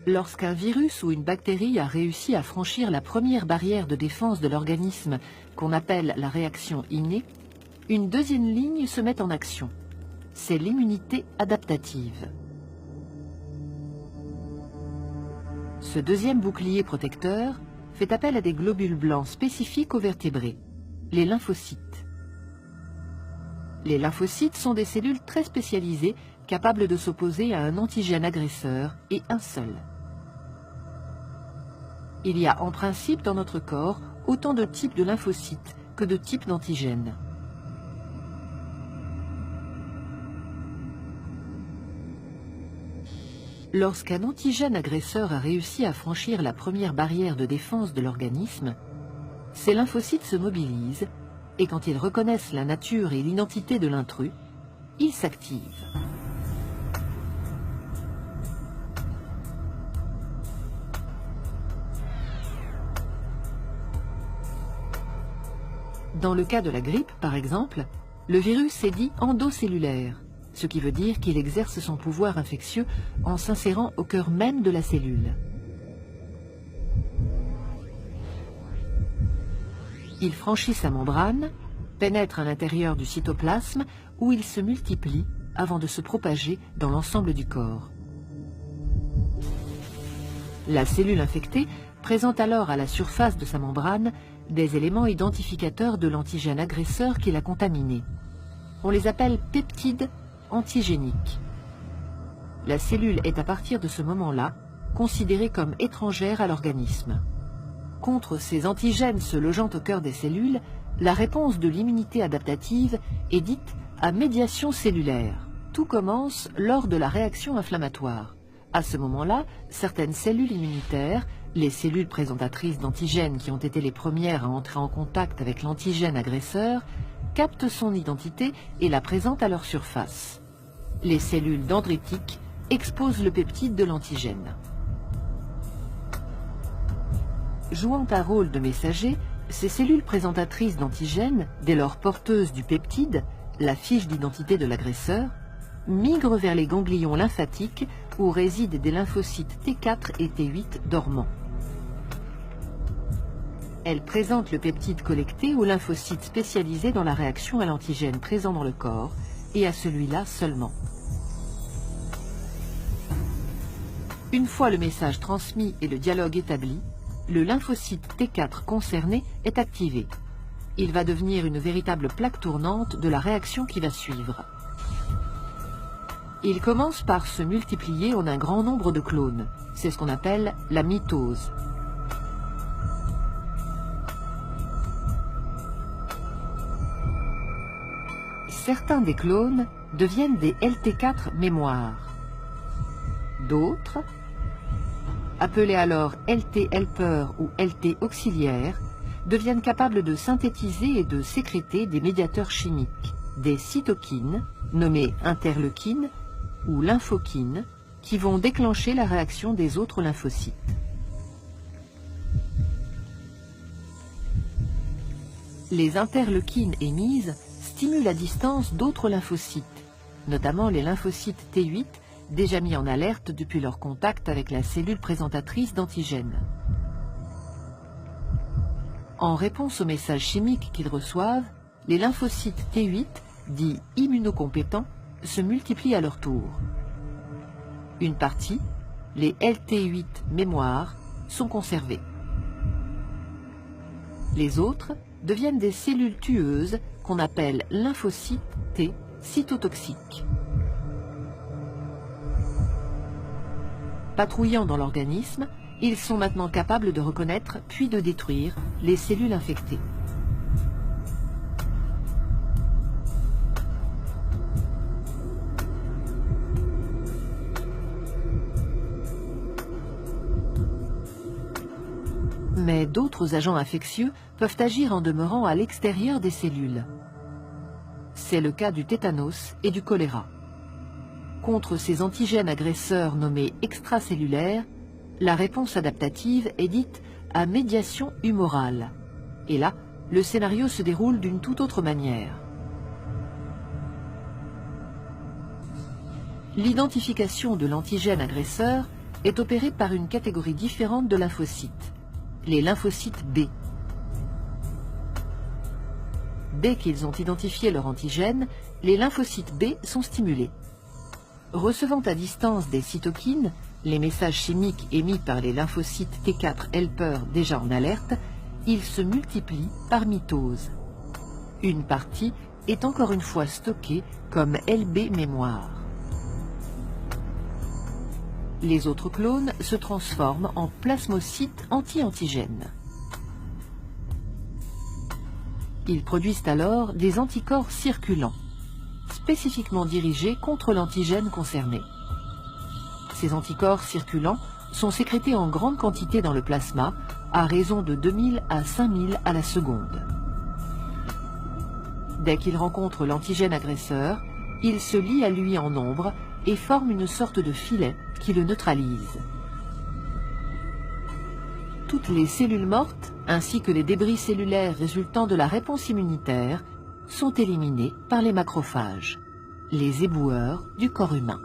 Lorsqu'un virus ou une bactérie a réussi à franchir la première barrière de défense de l'organisme, qu'on appelle la réaction innée, une deuxième ligne se met en action. C'est l'immunité adaptative. Ce deuxième bouclier protecteur fait appel à des globules blancs spécifiques aux vertébrés, les lymphocytes. Les lymphocytes sont des cellules très spécialisées, capables de s'opposer à un antigène agresseur et un seul. Il y a en principe dans notre corps autant de types de lymphocytes que de types d'antigènes. Lorsqu'un antigène agresseur a réussi à franchir la première barrière de défense de l'organisme, ces lymphocytes se mobilisent et quand ils reconnaissent la nature et l'identité de l'intrus, ils s'activent. Dans le cas de la grippe, par exemple, le virus est dit endocellulaire, ce qui veut dire qu'il exerce son pouvoir infectieux en s'insérant au cœur même de la cellule. Il franchit sa membrane, pénètre à l'intérieur du cytoplasme où il se multiplie avant de se propager dans l'ensemble du corps. La cellule infectée présente alors à la surface de sa membrane des éléments identificateurs de l'antigène agresseur qui l'a contaminé. On les appelle peptides antigéniques. La cellule est à partir de ce moment-là considérée comme étrangère à l'organisme. Contre ces antigènes se logeant au cœur des cellules, la réponse de l'immunité adaptative est dite à médiation cellulaire. Tout commence lors de la réaction inflammatoire. À ce moment-là, certaines cellules immunitaires, les cellules présentatrices d'antigènes qui ont été les premières à entrer en contact avec l'antigène agresseur, captent son identité et la présentent à leur surface. Les cellules dendritiques exposent le peptide de l'antigène. Jouant un rôle de messager, ces cellules présentatrices d'antigènes, dès lors porteuses du peptide, la fiche d'identité de l'agresseur, migrent vers les ganglions lymphatiques où résident des lymphocytes T4 et T8 dormants. Elles présentent le peptide collecté aux lymphocytes spécialisés dans la réaction à l'antigène présent dans le corps et à celui-là seulement. Une fois le message transmis et le dialogue établi, le lymphocyte T4 concerné est activé. Il va devenir une véritable plaque tournante de la réaction qui va suivre. Il commence par se multiplier en un grand nombre de clones. C'est ce qu'on appelle la mitose. Certains des clones deviennent des LT4 mémoires. D'autres, appelés alors LT helper ou LT auxiliaires, deviennent capables de synthétiser et de sécréter des médiateurs chimiques, des cytokines, nommées interleukines ou lymphokines, qui vont déclencher la réaction des autres lymphocytes. Les interleukines émises stimulent à distance d'autres lymphocytes, notamment les lymphocytes T8, déjà mis en alerte depuis leur contact avec la cellule présentatrice d'antigènes. En réponse aux messages chimiques qu'ils reçoivent, les lymphocytes T8, dits immunocompétents, se multiplient à leur tour. Une partie, les LT8 mémoires, sont conservées. Les autres deviennent des cellules tueuses qu'on appelle lymphocytes T cytotoxiques. Patrouillant dans l'organisme, ils sont maintenant capables de reconnaître puis de détruire les cellules infectées. Mais d'autres agents infectieux peuvent agir en demeurant à l'extérieur des cellules. C'est le cas du tétanos et du choléra. Contre ces antigènes agresseurs nommés extracellulaires, la réponse adaptative est dite à médiation humorale. Et là, le scénario se déroule d'une toute autre manière. L'identification de l'antigène agresseur est opéré par une catégorie différente de lymphocytes, les lymphocytes B. Dès qu'ils ont identifié leur antigène, les lymphocytes B sont stimulés. Recevant à distance des cytokines, les messages chimiques émis par les lymphocytes T4 helper déjà en alerte, ils se multiplient par mitose. Une partie est encore une fois stockée comme LB mémoire. Les autres clones se transforment en plasmocytes anti-antigènes. Ils produisent alors des anticorps circulants, spécifiquement dirigés contre l'antigène concerné. Ces anticorps circulants sont sécrétés en grande quantité dans le plasma, à raison de 2000 à 5000 à la seconde. Dès qu'ils rencontrent l'antigène agresseur, ils se lient à lui en nombre et forment une sorte de filet qui le neutralise. Toutes les cellules mortes, ainsi que les débris cellulaires résultant de la réponse immunitaire, sont éliminés par les macrophages, les éboueurs du corps humain.